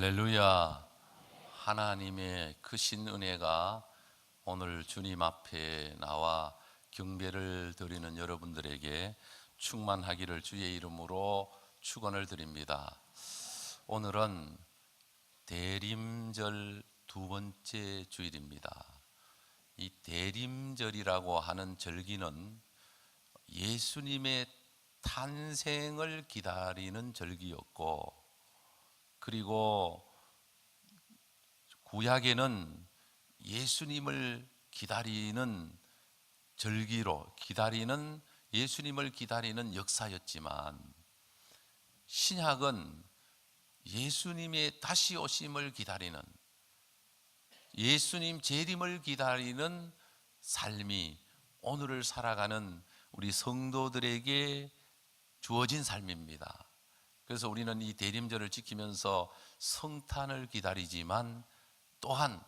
할렐루야. 하나님의 크신 은혜가 오늘 주님 앞에 나와 경배를 드리는 여러분들에게 충만하기를 주의 이름으로 축원을 드립니다. 오늘은 대림절 두 번째 주일입니다. 이 대림절이라고 하는 절기는 예수님의 탄생을 기다리는 절기였고, 그리고 구약에는 예수님을 기다리는 절기로 예수님을 기다리는 역사였지만, 신약은 예수님의 다시 오심을 기다리는, 예수님 재림을 기다리는 삶이 오늘을 살아가는 우리 성도들에게 주어진 삶입니다. 그래서 우리는 이 대림절을 지키면서 성탄을 기다리지만 또한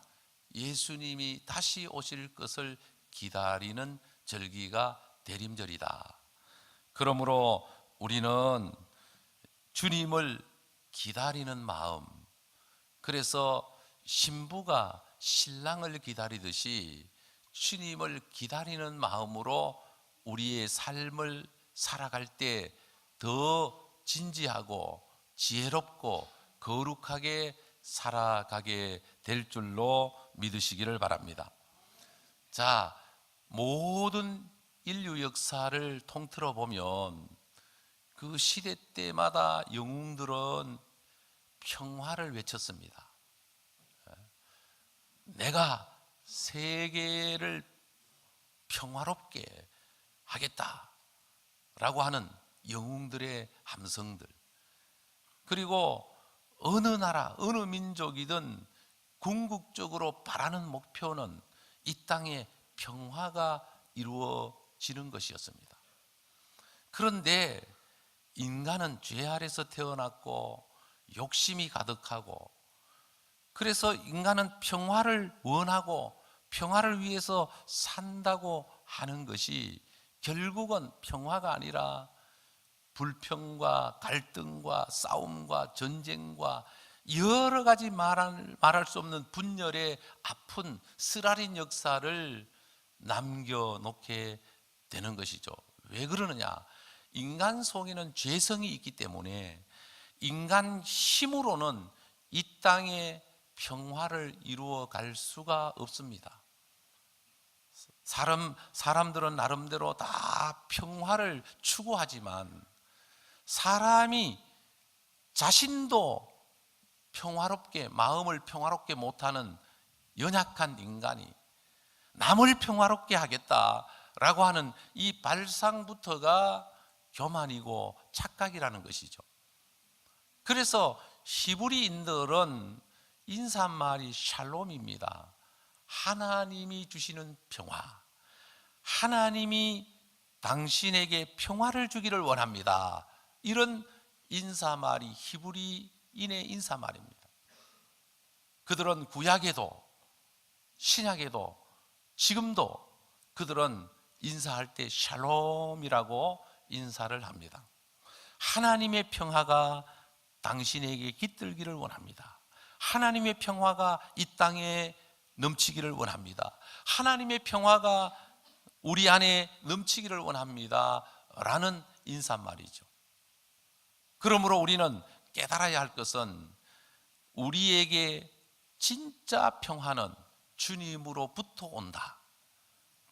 예수님이 다시 오실 것을 기다리는 절기가 대림절이다. 그러므로 우리는 주님을 기다리는 마음, 그래서 신부가 신랑을 기다리듯이 주님을 기다리는 마음으로 우리의 삶을 살아갈 때 더 진지하고 지혜롭고 거룩하게 살아가게 될 줄로 믿으시기를 바랍니다. 자, 모든 인류 역사를 통틀어 보면 그 시대 때마다 영웅들은 평화를 외쳤습니다. 내가 세계를 평화롭게 하겠다라고 하는 영웅들의 함성들, 그리고 어느 나라, 어느 민족이든 궁극적으로 바라는 목표는 이 땅에 평화가 이루어지는 것이었습니다. 그런데 인간은 죄 아래서 태어났고 욕심이 가득하고, 그래서 인간은 평화를 원하고 평화를 위해서 산다고 하는 것이 결국은 평화가 아니라 불평과 갈등과 싸움과 전쟁과 여러 가지 말할 수 없는 분열의 아픈 쓰라린 역사를 남겨놓게 되는 것이죠. 왜 그러느냐? 인간 속에는 죄성이 있기 때문에 인간 힘으로는 이 땅에 평화를 이루어 갈 수가 없습니다. 사람들은 나름대로 다 평화를 추구하지만 사람이 자신도 마음을 평화롭게 못하는 연약한 인간이 남을 평화롭게 하겠다라고 하는 이 발상부터가 교만이고 착각이라는 것이죠. 그래서 히브리인들은 인사말이 샬롬입니다. 하나님이 주시는 평화, 하나님이 당신에게 평화를 주기를 원합니다. 이런 인사말이 히브리인의 인사말입니다. 그들은 구약에도 신약에도 지금도 그들은 인사할 때 샬롬이라고 인사를 합니다. 하나님의 평화가 당신에게 깃들기를 원합니다. 하나님의 평화가 이 땅에 넘치기를 원합니다. 하나님의 평화가 우리 안에 넘치기를 원합니다 라는 인사말이죠. 그러므로 우리는 깨달아야 할 것은 우리에게 진짜 평화는 주님으로부터 온다.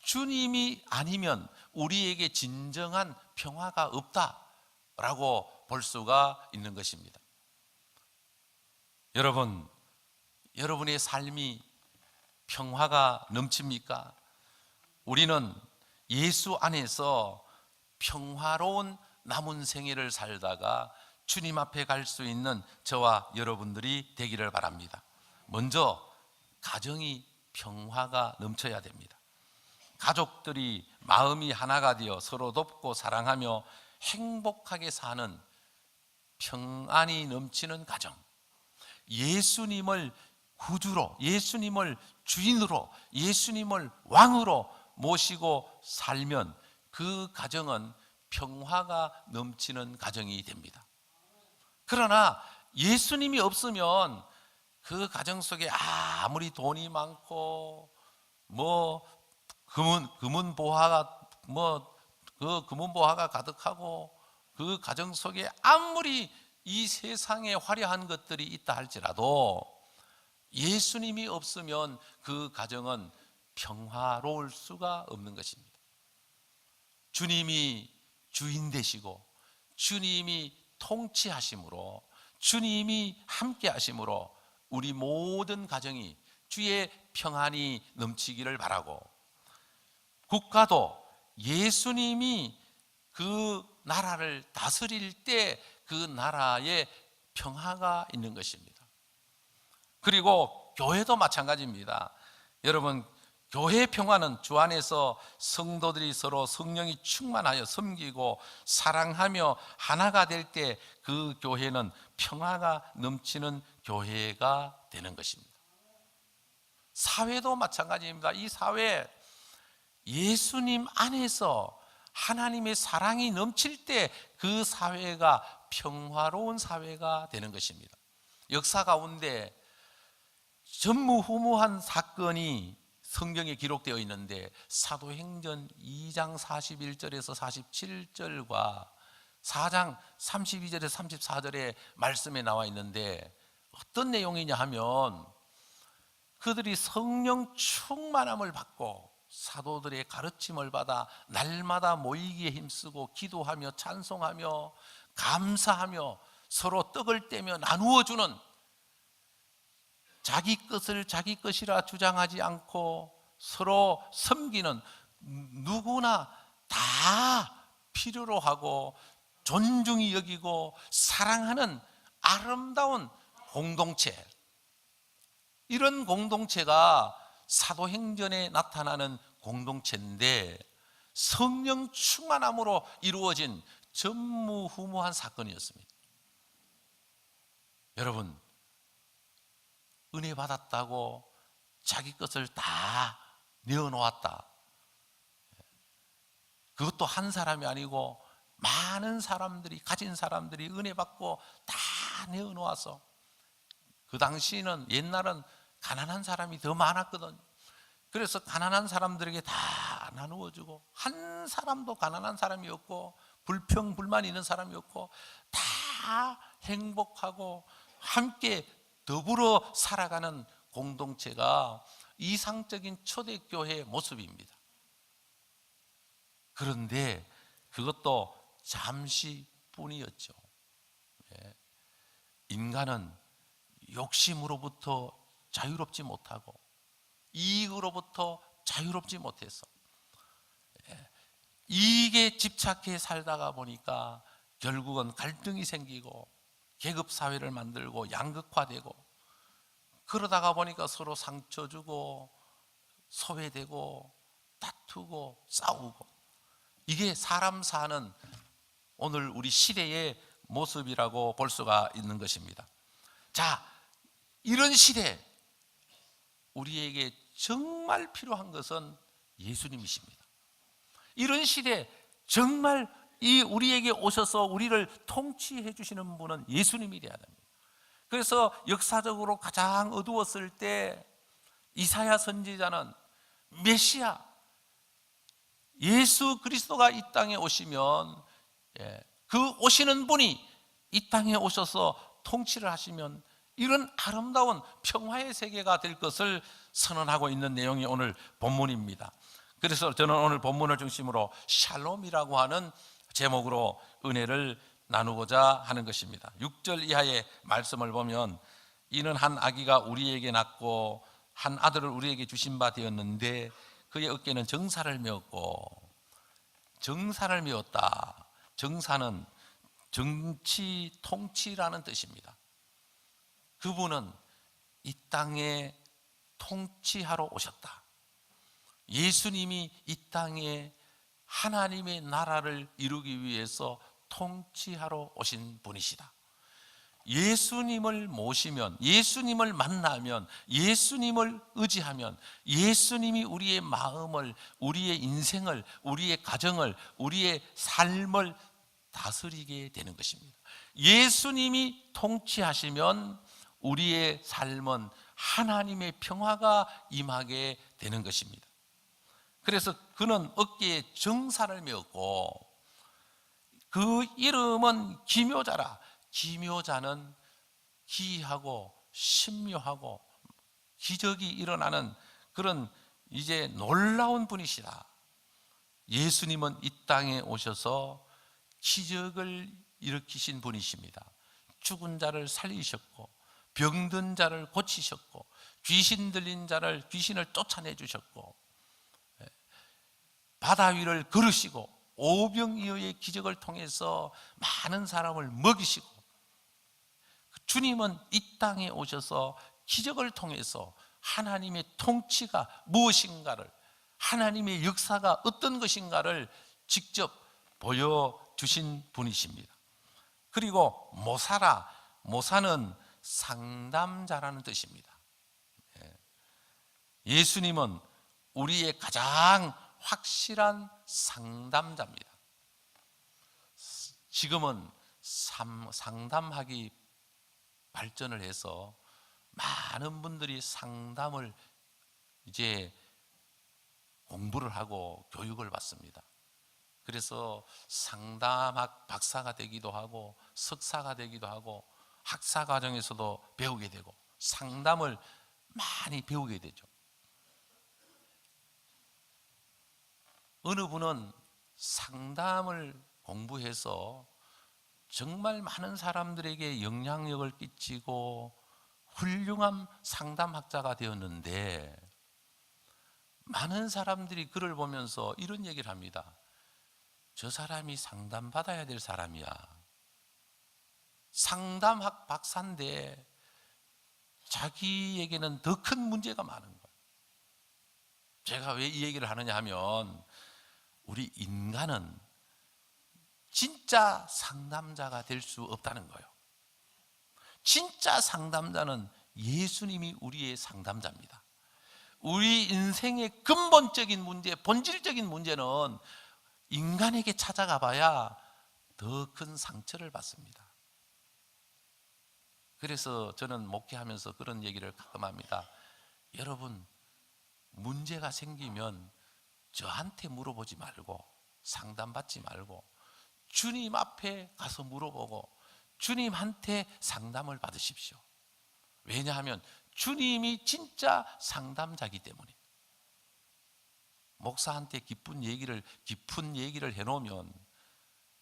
주님이 아니면 우리에게 진정한 평화가 없다라고 볼 수가 있는 것입니다. 여러분, 여러분의 삶이 평화가 넘칩니까? 우리는 예수 안에서 평화로운 남은 생애를 살다가 주님 앞에 갈 수 있는 저와 여러분들이 되기를 바랍니다. 먼저 가정이 평화가 넘쳐야 됩니다. 가족들이 마음이 하나가 되어 서로 돕고 사랑하며 행복하게 사는 평안이 넘치는 가정, 예수님을 구주로, 예수님을 주인으로, 예수님을 왕으로 모시고 살면 그 가정은 평화가 넘치는 가정이 됩니다. 그러나 예수님이 없으면 그 가정 속에 아무리 돈이 많고 금은 보화가 그 금은 보화가 가득하고 그 가정 속에 아무리 이 세상에 화려한 것들이 있다 할지라도 예수님이 없으면 그 가정은 평화로울 수가 없는 것입니다. 주님이 주인 되시고 주님이 통치하심으로 주님이 함께 하심으로 우리 모든 가정이 주의 평안이 넘치기를 바라고, 국가도 예수님이 그 나라를 다스릴 때 그 나라에 평화가 있는 것입니다. 그리고 교회도 마찬가지입니다. 여러분, 교회 평화는 주 안에서 성도들이 서로 성령이 충만하여 섬기고 사랑하며 하나가 될 때 그 교회는 평화가 넘치는 교회가 되는 것입니다. 사회도 마찬가지입니다. 이 사회, 예수님 안에서 하나님의 사랑이 넘칠 때 그 사회가 평화로운 사회가 되는 것입니다. 역사 가운데 전무후무한 사건이 성경에 기록되어 있는데 사도행전 2장 41절에서 47절과 4장 32절에서 34절의 말씀에 나와 있는데 어떤 내용이냐 하면, 그들이 성령 충만함을 받고 사도들의 가르침을 받아 날마다 모이기에 힘쓰고 기도하며 찬송하며 감사하며 서로 떡을 떼며 나누어 주는, 자기 것을 자기 것이라 주장하지 않고 서로 섬기는, 누구나 다 필요로 하고 존중히 여기고 사랑하는 아름다운 공동체, 이런 공동체가 사도행전에 나타나는 공동체인데 성령 충만함으로 이루어진 전무후무한 사건이었습니다. 여러분, 은혜 받았다고 자기 것을 다 내어놓았다, 그것도 한 사람이 아니고 많은 사람들이, 가진 사람들이 은혜 받고 다 내어놓아서, 그 당시에는, 옛날은 가난한 사람이 더 많았거든. 그래서 가난한 사람들에게 다 나누어주고, 한 사람도 가난한 사람이 없고 불평 불만 있는 사람이 없고 다 행복하고 함께 더불어 살아가는 공동체가 이상적인 초대교회의 모습입니다. 그런데 그것도 잠시뿐이었죠. 인간은 욕심으로부터 자유롭지 못하고 이익으로부터 자유롭지 못해서 이익에 집착해 살다가 보니까 결국은 갈등이 생기고 계급사회를 만들고 양극화되고, 그러다가 보니까 서로 상처 주고 소외되고 다투고 싸우고, 이게 사람 사는 오늘 우리 시대의 모습이라고 볼 수가 있는 것입니다. 자, 이런 시대, 우리에게 정말 필요한 것은 예수님이십니다. 이런 시대 정말 우리에게 오셔서 우리를 통치해 주시는 분은 예수님이 되어야 됩니다. 그래서 역사적으로 가장 어두웠을 때 이사야 선지자는 메시아 예수 그리스도가 이 땅에 오시면, 그 오시는 분이 이 땅에 오셔서 통치를 하시면 이런 아름다운 평화의 세계가 될 것을 선언하고 있는 내용이 오늘 본문입니다. 그래서 저는 오늘 본문을 중심으로 샬롬이라고 하는 제목으로 은혜를 나누고자 하는 것입니다. 6절 이하의 말씀을 보면, 이는 한 아기가 우리에게 낳고 한 아들을 우리에게 주신 바 되었는데 그의 어깨는 정사를 메었고, 정사를 메었다. 정사는 정치, 통치라는 뜻입니다. 그분은 이 땅에 통치하러 오셨다. 예수님이 이 땅에 하나님의 나라를 이루기 위해서 통치하러 오신 분이시다. 예수님을 모시면, 예수님을 만나면, 예수님을 의지하면 예수님이 우리의 마음을, 우리의 인생을, 우리의 가정을, 우리의 삶을 다스리게 되는 것입니다. 예수님이 통치하시면 우리의 삶은 하나님의 평화가 임하게 되는 것입니다. 그래서 그는 어깨에 정사를 메었고 그 이름은 기묘자라. 기묘자는 기이하고 신묘하고 기적이 일어나는 그런 이제 놀라운 분이시다. 예수님은 이 땅에 오셔서 기적을 일으키신 분이십니다. 죽은 자를 살리셨고 병든 자를 고치셨고 귀신 들린 자를 귀신을 쫓아내 주셨고 바다 위를 걸으시고 오병이어의 기적을 통해서 많은 사람을 먹이시고 주님은 이 땅에 오셔서 기적을 통해서 하나님의 통치가 무엇인가를, 하나님의 역사가 어떤 것인가를 직접 보여주신 분이십니다. 그리고 모사라, 모사는 상담자라는 뜻입니다. 예수님은 우리의 가장 확실한 상담자입니다. 지금은 상담학이 발전을 해서 많은 분들이 상담을 이제 공부를 하고 교육을 받습니다. 그래서 상담학 박사가 되기도 하고 석사가 되기도 하고 학사 과정에서도 배우게 되고 상담을 많이 배우게 되죠. 어느 분은 상담을 공부해서 정말 많은 사람들에게 영향력을 끼치고 훌륭한 상담학자가 되었는데 많은 사람들이 그를 보면서 이런 얘기를 합니다. 저 사람이 상담받아야 될 사람이야. 상담학 박사인데 자기에게는 더 큰 문제가 많은 거예요. 제가 왜 이 얘기를 하느냐 하면 우리 인간은 진짜 상담자가 될 수 없다는 거예요. 진짜 상담자는 예수님이 우리의 상담자입니다. 우리 인생의 근본적인 문제, 본질적인 문제는 인간에게 찾아가 봐야 더 큰 상처를 받습니다. 그래서 저는 목회하면서 그런 얘기를 가끔 합니다. 여러분, 문제가 생기면 저한테 물어보지 말고 상담받지 말고 주님 앞에 가서 물어보고 주님한테 상담을 받으십시오. 왜냐하면 주님이 진짜 상담자이기 때문에. 목사한테 깊은 얘기를 해놓으면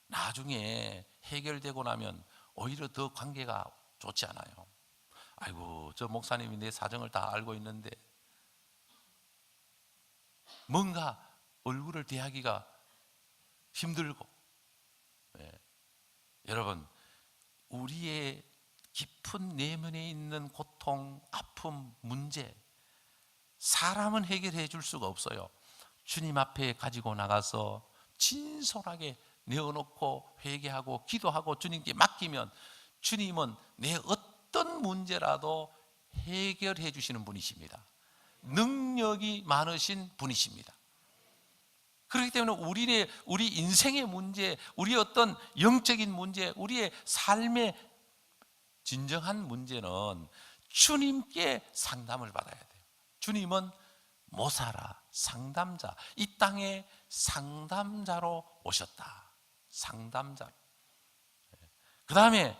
나중에 해결되고 나면 오히려 더 관계가 좋지 않아요. 아이고, 저 목사님이 내 사정을 다 알고 있는데 뭔가 얼굴을 대하기가 힘들고. 여러분, 우리의 깊은 내면에 있는 고통, 아픔, 문제 사람은 해결해 줄 수가 없어요. 주님 앞에 가지고 나가서 진솔하게 내어놓고 회개하고 기도하고 주님께 맡기면 주님은 내 어떤 문제라도 해결해 주시는 분이십니다. 능력이 많으신 분이십니다. 그렇기 때문에 우리 인생의 문제, 우리의 어떤 영적인 문제, 우리의 삶의 진정한 문제는 주님께 상담을 받아야 돼요. 주님은 모사라, 상담자, 이 땅에 상담자로 오셨다. 상담자. 그 다음에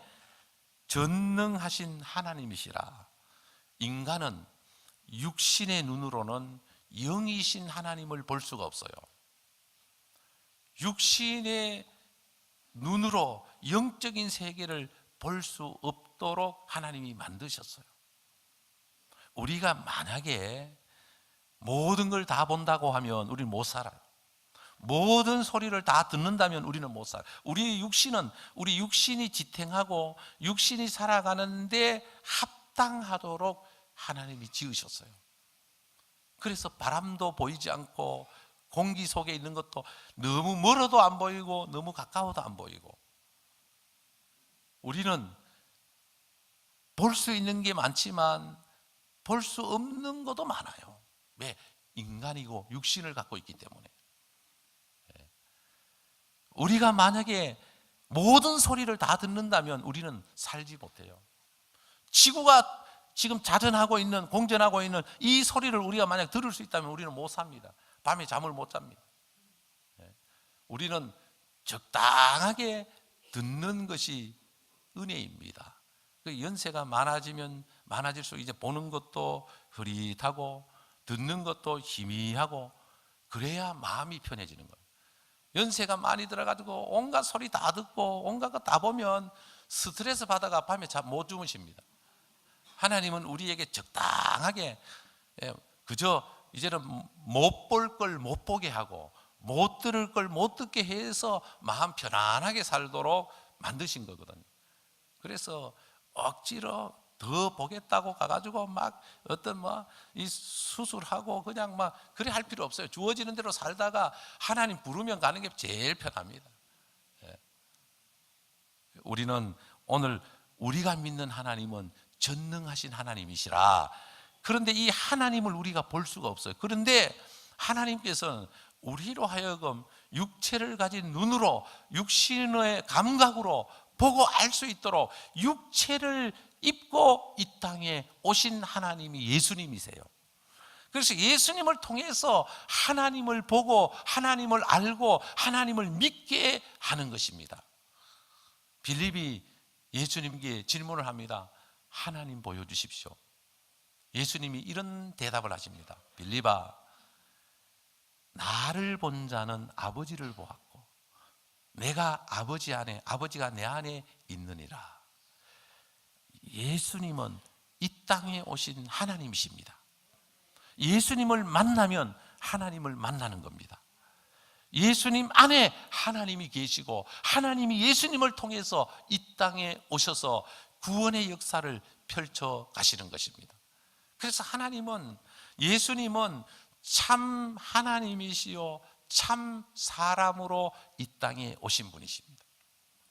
전능하신 하나님이시라. 인간은 육신의 눈으로는 영이신 하나님을 볼 수가 없어요. 육신의 눈으로 영적인 세계를 볼 수 없도록 하나님이 만드셨어요. 우리가 만약에 모든 걸 다 본다고 하면 우리는 못 살아요. 모든 소리를 다 듣는다면 우리는 못 살아요. 우리 육신이 지탱하고 육신이 살아가는데 합당하도록 하나님이 지으셨어요. 그래서 바람도 보이지 않고 공기 속에 있는 것도 너무 멀어도 안 보이고 너무 가까워도 안 보이고. 우리는 볼 수 있는 게 많지만 볼 수 없는 것도 많아요. 왜? 인간이고 육신을 갖고 있기 때문에. 우리가 만약에 모든 소리를 다 듣는다면 우리는 살지 못해요. 지구가 지금 자전하고 있는, 공전하고 있는 이 소리를 우리가 만약 들을 수 있다면 우리는 못 삽니다. 밤에 잠을 못 잡니다. 우리는 적당하게 듣는 것이 은혜입니다. 연세가 많아지면 많아질수록 이제 보는 것도 흐릿하고 듣는 것도 희미하고 그래야 마음이 편해지는 거예요. 연세가 많이 들어가지고 온갖 소리 다 듣고 온갖 것 다 보면 스트레스 받아가 밤에 잠 못 주무십니다. 하나님은 우리에게 적당하게 그저 이제는 못 볼 걸 못 보게 하고 못 들을 걸 못 듣게 해서 마음 편안하게 살도록 만드신 거거든요. 그래서 억지로 더 보겠다고 가가지고 막 어떤 이 수술하고 그냥 막 그래 할 필요 없어요. 주어지는 대로 살다가 하나님 부르면 가는 게 제일 편합니다. 우리는 오늘 우리가 믿는 하나님은 전능하신 하나님이시라. 그런데 이 하나님을 우리가 볼 수가 없어요. 그런데 하나님께서는 우리로 하여금 육체를 가진 눈으로, 육신의 감각으로 보고 알 수 있도록 육체를 입고 이 땅에 오신 하나님이 예수님이세요. 그래서 예수님을 통해서 하나님을 보고 하나님을 알고 하나님을 믿게 하는 것입니다. 빌립이 예수님께 질문을 합니다. 하나님 보여주십시오. 예수님이 이런 대답을 하십니다. 빌립아, 나를 본 자는 아버지를 보았고 내가 아버지 안에, 아버지가 내 안에 있느니라. 예수님은 이 땅에 오신 하나님이십니다. 예수님을 만나면 하나님을 만나는 겁니다. 예수님 안에 하나님이 계시고 하나님이 예수님을 통해서 이 땅에 오셔서 구원의 역사를 펼쳐 가시는 것입니다. 그래서 하나님은, 예수님은 참 하나님이시요 참 사람으로 이 땅에 오신 분이십니다.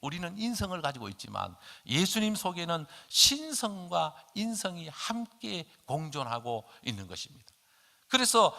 우리는 인성을 가지고 있지만 예수님 속에는 신성과 인성이 함께 공존하고 있는 것입니다. 그래서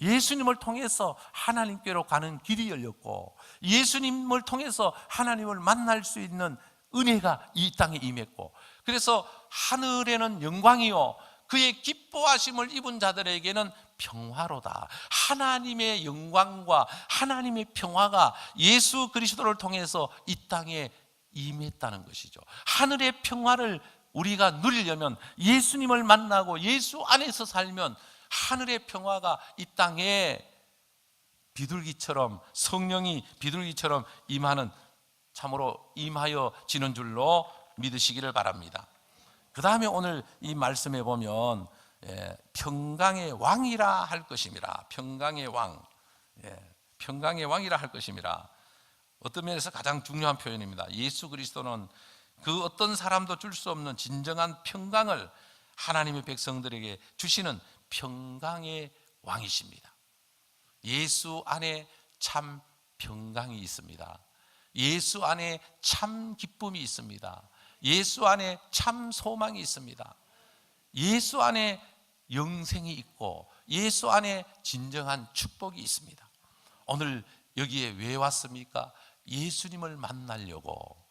예수님을 통해서 하나님께로 가는 길이 열렸고 예수님을 통해서 하나님을 만날 수 있는 은혜가 이 땅에 임했고, 그래서 하늘에는 영광이요 그의 기뻐하심을 입은 자들에게는 평화로다. 하나님의 영광과 하나님의 평화가 예수 그리스도를 통해서 이 땅에 임했다는 것이죠. 하늘의 평화를 우리가 누리려면 예수님을 만나고 예수 안에서 살면 하늘의 평화가 이 땅에 비둘기처럼, 성령이 비둘기처럼 임하는, 참으로 임하여 지는 줄로 믿으시기를 바랍니다. 그 다음에 오늘 이 말씀에 보면 평강의 왕이라 할 것임이라. 평강의 왕, 평강의 왕이라 할 것임이라. 어떤 면에서 가장 중요한 표현입니다. 예수 그리스도는 그 어떤 사람도 줄 수 없는 진정한 평강을 하나님의 백성들에게 주시는 평강의 왕이십니다. 예수 안에 참 평강이 있습니다. 예수 안에 참 기쁨이 있습니다. 예수 안에 참 소망이 있습니다. 예수 안에 영생이 있고 예수 안에 진정한 축복이 있습니다. 오늘 여기에 왜 왔습니까? 예수님을 만나려고.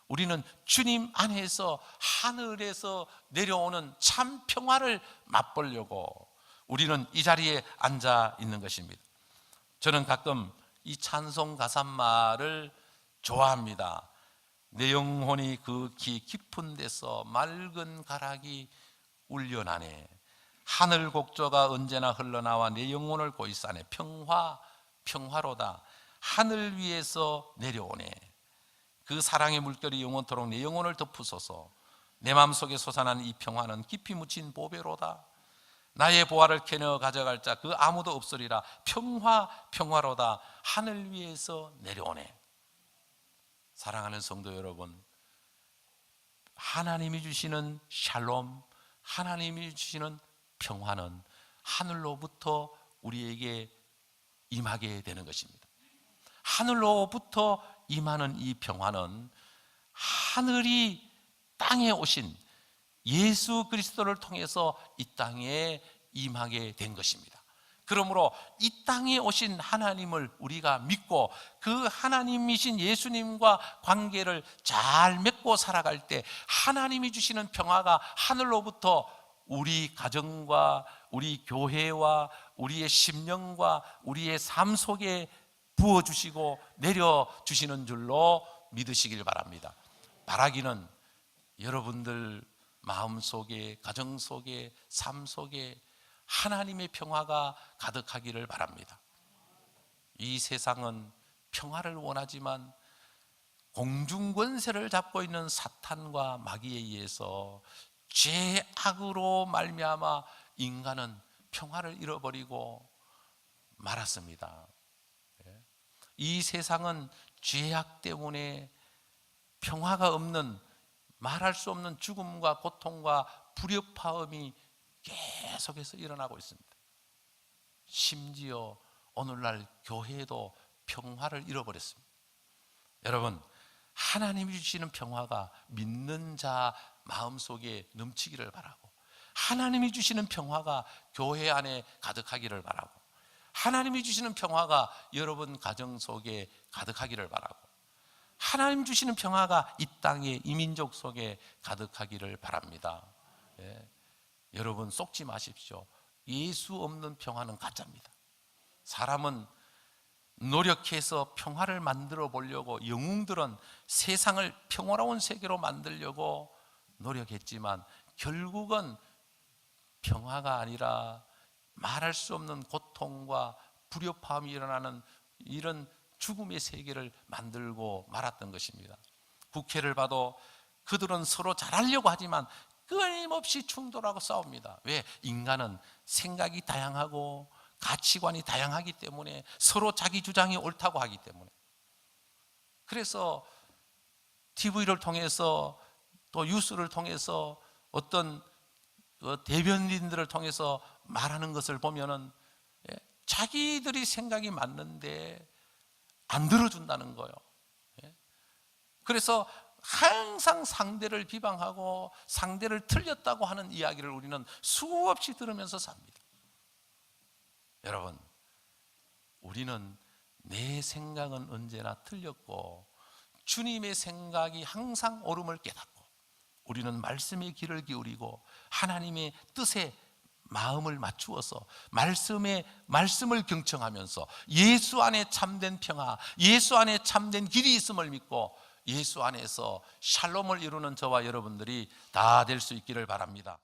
우리는 주님 안에서 하늘에서 내려오는 참 평화를 맛보려고 우리는 이 자리에 앉아 있는 것입니다. 저는 가끔 이 찬송 가사말을 좋아합니다. 내 영혼이 극히 깊은 데서 맑은 가락이 울려나네. 하늘 곡조가 언제나 흘러나와 내 영혼을 고이싸네. 평화, 평화로다. 하늘 위에서 내려오네. 그 사랑의 물결이 영원토록 내 영혼을 덮으소서. 내 마음속에 솟아난 이 평화는 깊이 묻힌 보배로다. 나의 보화를 캐내어 가져갈 자 그 아무도 없으리라. 평화, 평화로다. 하늘 위에서 내려오네. 사랑하는 성도 여러분, 하나님이 주시는 샬롬, 하나님이 주시는 평화는 하늘로부터 우리에게 임하게 되는 것입니다. 하늘로부터 임하는 이 평화는 하늘이 땅에 오신 예수 그리스도를 통해서 이 땅에 임하게 된 것입니다. 그러므로 이 땅에 오신 하나님을 우리가 믿고 그 하나님이신 예수님과 관계를 잘 맺고 살아갈 때 하나님이 주시는 평화가 하늘로부터 우리 가정과 우리 교회와 우리의 심령과 우리의 삶 속에 부어주시고 내려주시는 줄로 믿으시길 바랍니다. 바라기는 여러분들 마음 속에, 가정 속에, 삶 속에 하나님의 평화가 가득하기를 바랍니다. 이 세상은 평화를 원하지만 공중권세를 잡고 있는 사탄과 마귀에 의해서 죄악으로 말미암아 인간은 평화를 잃어버리고 말았습니다. 이 세상은 죄악 때문에 평화가 없는, 말할 수 없는 죽음과 고통과 불협화음이 계속해서 일어나고 있습니다. 심지어 오늘날 교회도 평화를 잃어버렸습니다. 여러분, 하나님이 주시는 평화가 믿는 자 마음속에 넘치기를 바라고, 하나님이 주시는 평화가 교회 안에 가득하기를 바라고, 하나님이 주시는 평화가 여러분 가정 속에 가득하기를 바라고, 하나님 주시는 평화가 이 땅의 이민족 속에 가득하기를 바랍니다. 여러분 속지 마십시오. 예수 없는 평화는 가짜입니다. 사람은 노력해서 평화를 만들어 보려고, 영웅들은 세상을 평화로운 세계로 만들려고 노력했지만 결국은 평화가 아니라 말할 수 없는 고통과 불협화음이 일어나는 이런 죽음의 세계를 만들고 말았던 것입니다. 국회를 봐도 그들은 서로 잘하려고 하지만 끊임없이 충돌하고 싸웁니다. 왜? 인간은 생각이 다양하고 가치관이 다양하기 때문에, 서로 자기 주장이 옳다고 하기 때문에. 그래서 TV를 통해서 또 뉴스를 통해서 어떤 대변인들을 통해서 말하는 것을 보면은 자기들이 생각이 맞는데 안 들어준다는 거예요. 그래서 항상 상대를 비방하고 상대를 틀렸다고 하는 이야기를 우리는 수없이 들으면서 삽니다. 여러분, 우리는 내 생각은 언제나 틀렸고 주님의 생각이 항상 옳음을 깨닫고, 우리는 말씀의 귀를 기울이고 하나님의 뜻에 마음을 맞추어서 말씀을 경청하면서 예수 안에 참된 평화, 예수 안에 참된 길이 있음을 믿고 예수 안에서 샬롬을 이루는 저와 여러분들이 다 될 수 있기를 바랍니다.